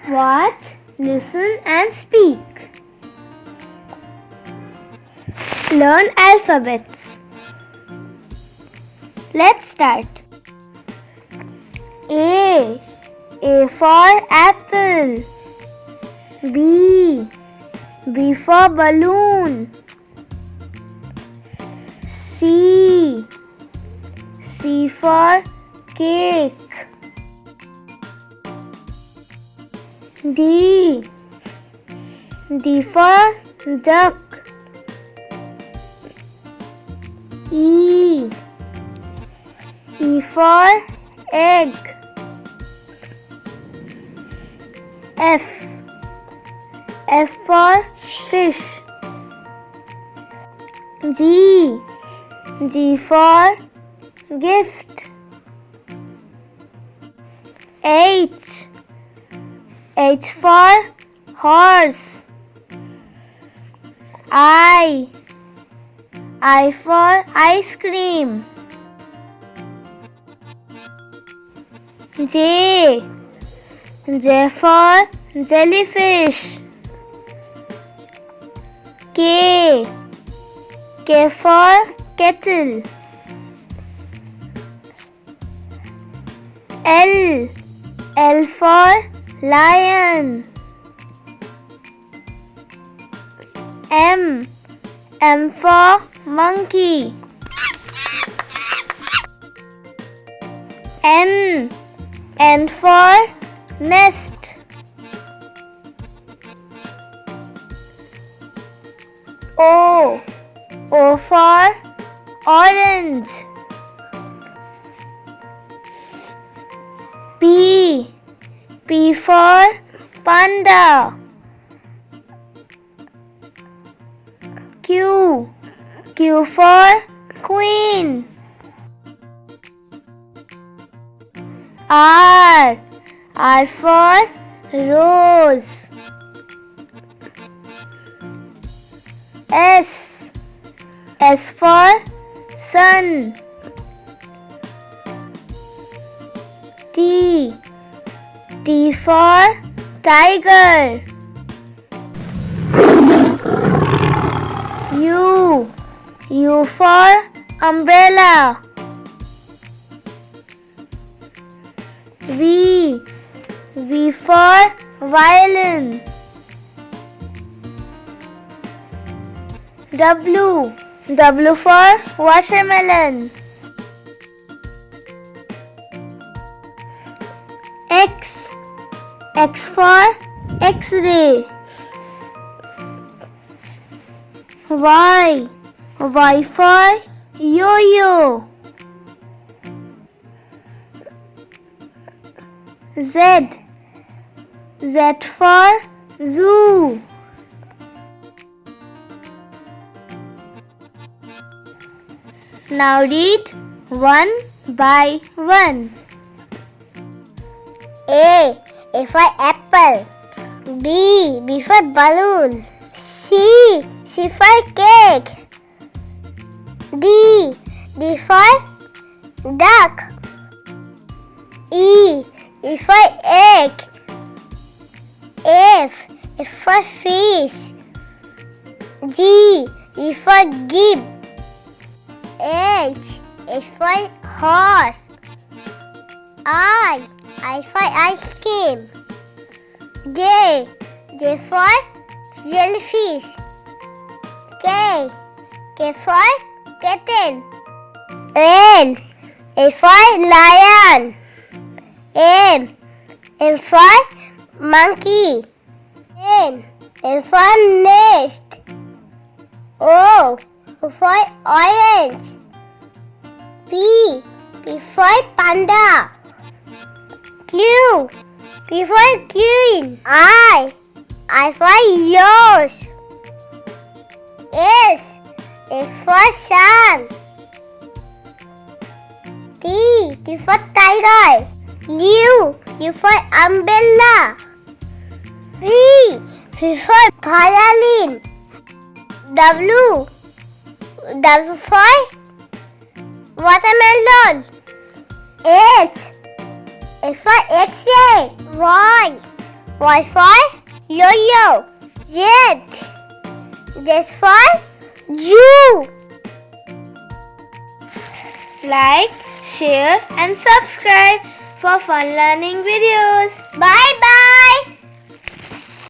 Watch, listen and speak. Learn alphabets. Let's start. A for apple. B for balloon. C for cake. D for duck. E for egg. F for fish. G for gift. H for horse. I for ice cream. J for jellyfish. K for kettle. L for lion. M for monkey. N for nest. O for orange. P for panda. Q for queen. R for rose. S for sun. T for tiger. U for umbrella. V for violin. W for watermelon. X for X-ray. Y for yo-yo. Z for zoo. Now read one by one. A for apple. B for balloon. C for cake. D for duck. E for egg. F for fish. G for gift. H for horse. I for ice cream. J for jellyfish. K for kitten. L for lion. M for monkey. N for nest. O for orange. P for panda. Q for queen. I for yours. S for sun. T for tiger. U for umbrella. V for violin. W for watermelon. H X for X-ray. Y. Y for yo-yo. Z. Z for Zoo. Like, share and subscribe for fun learning videos. Bye bye.